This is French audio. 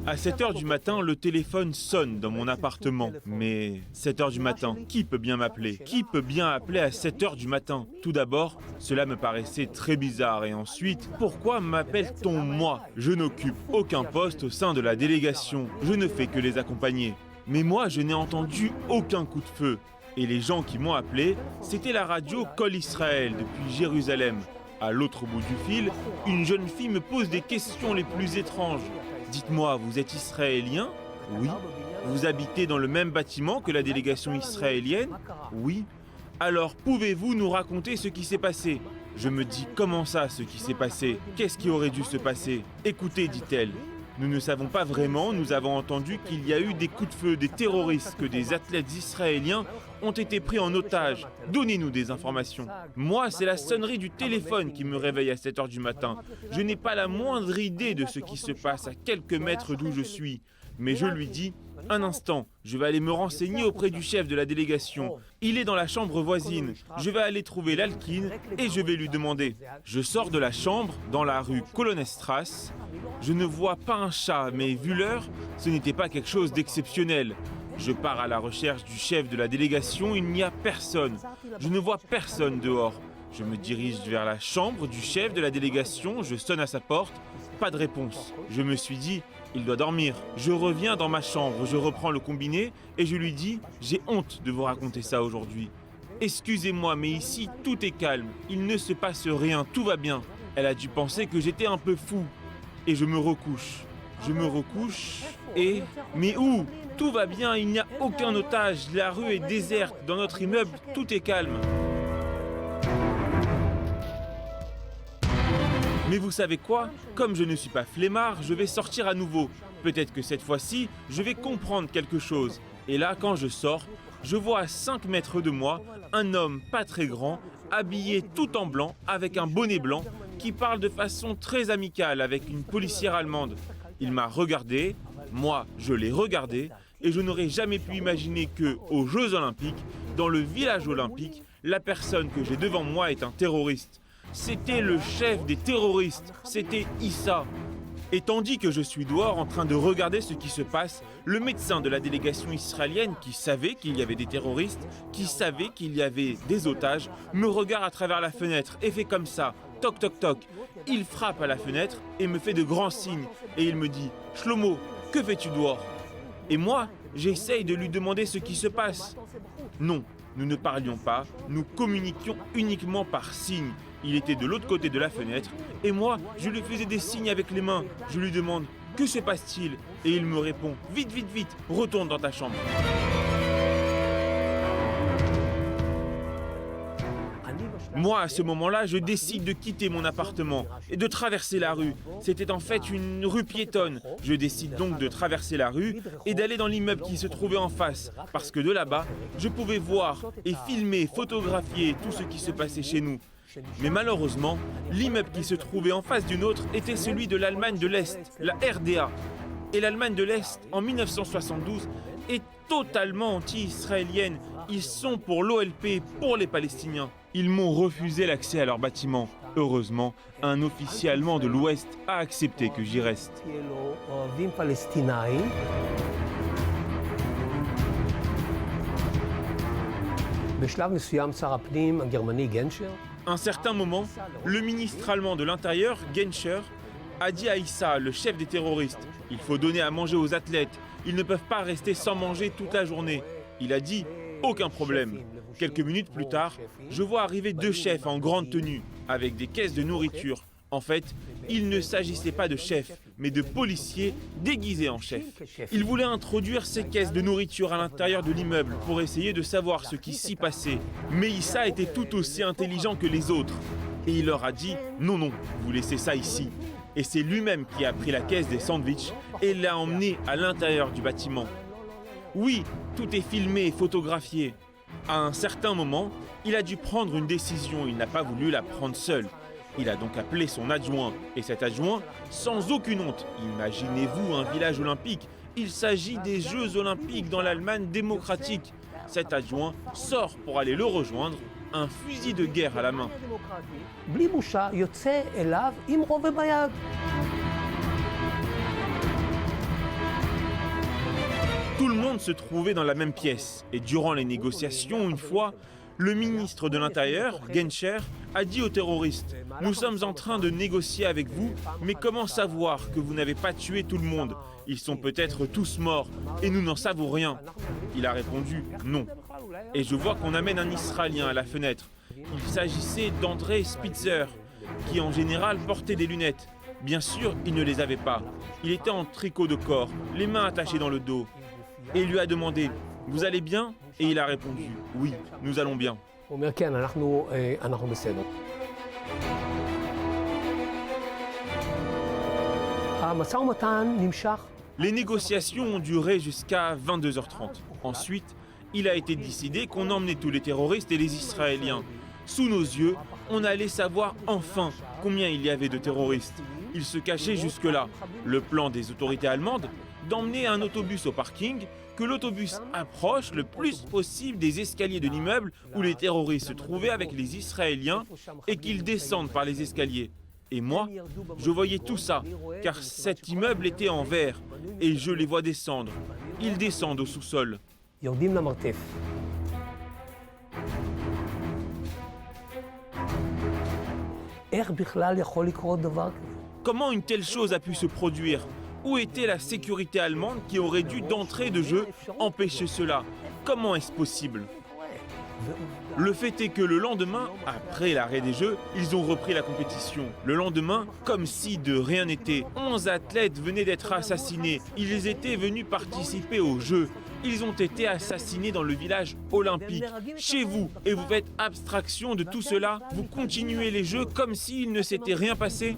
À 7 heures du matin, le téléphone sonne dans mon appartement. Mais 7 heures du matin, qui peut bien m'appeler? Qui peut bien appeler à 7 heures du matin? Tout d'abord, cela me paraissait très bizarre. Et ensuite, pourquoi m'appelle-t-on moi? Je n'occupe aucun poste au sein de la délégation. Je ne fais que les accompagner. Mais moi, je n'ai entendu aucun coup de feu. Et les gens qui m'ont appelé, c'était la radio Kol Israël depuis Jérusalem. À l'autre bout du fil, une jeune fille me pose des questions les plus étranges. Dites-moi, vous êtes israélien? Oui. Vous habitez dans le même bâtiment que la délégation israélienne? Oui. Alors, pouvez-vous nous raconter ce qui s'est passé? Je me dis, comment ça, ce qui s'est passé? Qu'est-ce qui aurait dû se passer? Écoutez, dit-elle. Nous ne savons pas vraiment, nous avons entendu qu'il y a eu des coups de feu, des terroristes, que des athlètes israéliens ont été pris en otage. Donnez-nous des informations. Moi, c'est la sonnerie du téléphone qui me réveille à 7 heures du matin. Je n'ai pas la moindre idée de ce qui se passe à quelques mètres d'où je suis. Mais je lui dis, un instant, je vais aller me renseigner auprès du chef de la délégation. Il est dans la chambre voisine. Je vais aller trouver l'Alkin et je vais lui demander. Je sors de la chambre dans la rue Colonnestrasse. Je ne vois pas un chat, mais vu l'heure, ce n'était pas quelque chose d'exceptionnel. Je pars à la recherche du chef de la délégation, il n'y a personne. Je ne vois personne dehors. Je me dirige vers la chambre du chef de la délégation, je sonne à sa porte, pas de réponse. Je me suis dit, il doit dormir. Je reviens dans ma chambre, je reprends le combiné et je lui dis, j'ai honte de vous raconter ça aujourd'hui. Excusez-moi, mais ici, tout est calme, il ne se passe rien, tout va bien. Elle a dû penser que j'étais un peu fou. Et je me recouche. Je me recouche et... Mais où? Tout va bien, il n'y a aucun otage, la rue est déserte, dans notre immeuble, tout est calme. Mais vous savez quoi? Comme je ne suis pas flemmard, je vais sortir à nouveau. Peut-être que cette fois-ci, je vais comprendre quelque chose. Et là, quand je sors, je vois à 5 mètres de moi un homme pas très grand, habillé tout en blanc, avec un bonnet blanc, qui parle de façon très amicale avec une policière allemande. Il m'a regardé, moi je l'ai regardé, et je n'aurais jamais pu imaginer que, aux Jeux Olympiques, dans le village olympique, la personne que j'ai devant moi est un terroriste. C'était le chef des terroristes, c'était Issa. Et tandis que je suis dehors en train de regarder ce qui se passe, le médecin de la délégation israélienne qui savait qu'il y avait des terroristes, qui savait qu'il y avait des otages, me regarde à travers la fenêtre et fait comme ça, toc toc toc. Il frappe à la fenêtre et me fait de grands signes et il me dit « Shlomo, que fais-tu dehors ?» Et moi, j'essaye de lui demander ce qui se passe. Non, nous ne parlions pas, nous communiquions uniquement par signes. Il était de l'autre côté de la fenêtre et moi, je lui faisais des signes avec les mains. Je lui demande « Que se passe-t-il » et il me répond « Vite, vite, vite, retourne dans ta chambre. » Moi, à ce moment-là, je décide de quitter mon appartement et de traverser la rue. C'était en fait une rue piétonne. Je décide donc de traverser la rue et d'aller dans l'immeuble qui se trouvait en face, parce que de là-bas, je pouvais voir et filmer, photographier tout ce qui se passait chez nous. Mais malheureusement, l'immeuble qui se trouvait en face du nôtre était celui de l'Allemagne de l'Est, la RDA. Et l'Allemagne de l'Est, en 1972, est totalement anti-israélienne. Ils sont pour l'OLP, pour les Palestiniens. Ils m'ont refusé l'accès à leur bâtiment. Heureusement, un officier allemand de l'Ouest a accepté que j'y reste. À un certain moment, le ministre allemand de l'Intérieur, Genscher, a dit à Issa, le chef des terroristes, « Il faut donner à manger aux athlètes. Ils ne peuvent pas rester sans manger toute la journée. » Il a dit « Aucun problème. » Quelques minutes plus tard, je vois arriver 2 chefs en grande tenue, avec des caisses de nourriture. En fait, il ne s'agissait pas de chefs, mais de policiers déguisés en chefs. Ils voulaient introduire ces caisses de nourriture à l'intérieur de l'immeuble pour essayer de savoir ce qui s'y passait. Mais Issa était tout aussi intelligent que les autres. Et il leur a dit « Non, non, vous laissez ça ici. » Et c'est lui-même qui a pris la caisse des sandwichs et l'a emmenée à l'intérieur du bâtiment. Oui, tout est filmé et photographié. À un certain moment, il a dû prendre une décision, il n'a pas voulu la prendre seul. Il a donc appelé son adjoint, et cet adjoint, sans aucune honte, imaginez-vous un village olympique, il s'agit des Jeux olympiques dans l'Allemagne démocratique. Cet adjoint sort pour aller le rejoindre, un fusil de guerre à la main. Tout le monde se trouvait dans la même pièce. Et durant les négociations, une fois, le ministre de l'Intérieur, Genscher, a dit aux terroristes « Nous sommes en train de négocier avec vous, mais comment savoir que vous n'avez pas tué tout le monde? Ils sont peut-être tous morts et nous n'en savons rien. » Il a répondu « Non. » Et je vois qu'on amène un Israélien à la fenêtre. Il s'agissait d'André Spitzer, qui en général portait des lunettes. Bien sûr, il ne les avait pas. Il était en tricot de corps, les mains attachées dans le dos. Et il lui a demandé « Vous allez bien ?» Et il a répondu « Oui, nous allons bien. » Les négociations ont duré jusqu'à 22h30. Ensuite, il a été décidé qu'on emmenait tous les terroristes et les Israéliens. Sous nos yeux, on allait savoir enfin combien il y avait de terroristes. Ils se cachaient jusque-là. Le plan des autorités allemandes, d'emmener un autobus au parking, que l'autobus approche le plus possible des escaliers de l'immeuble où les terroristes se trouvaient avec les Israéliens et qu'ils descendent par les escaliers. Et moi, je voyais tout ça, car cet immeuble était en verre, et je les vois descendre. Ils descendent au sous-sol. Comment une telle chose a pu se produire? Où était la sécurité allemande qui aurait dû d'entrée de jeu empêcher cela? Comment est-ce possible? Le fait est que le lendemain, après l'arrêt des Jeux, ils ont repris la compétition. Le lendemain, comme si de rien n'était, 11 athlètes venaient d'être assassinés. Ils étaient venus participer aux Jeux. Ils ont été assassinés dans le village olympique, chez vous, et vous faites abstraction de tout cela. Vous continuez les Jeux comme s'il ne s'était rien passé.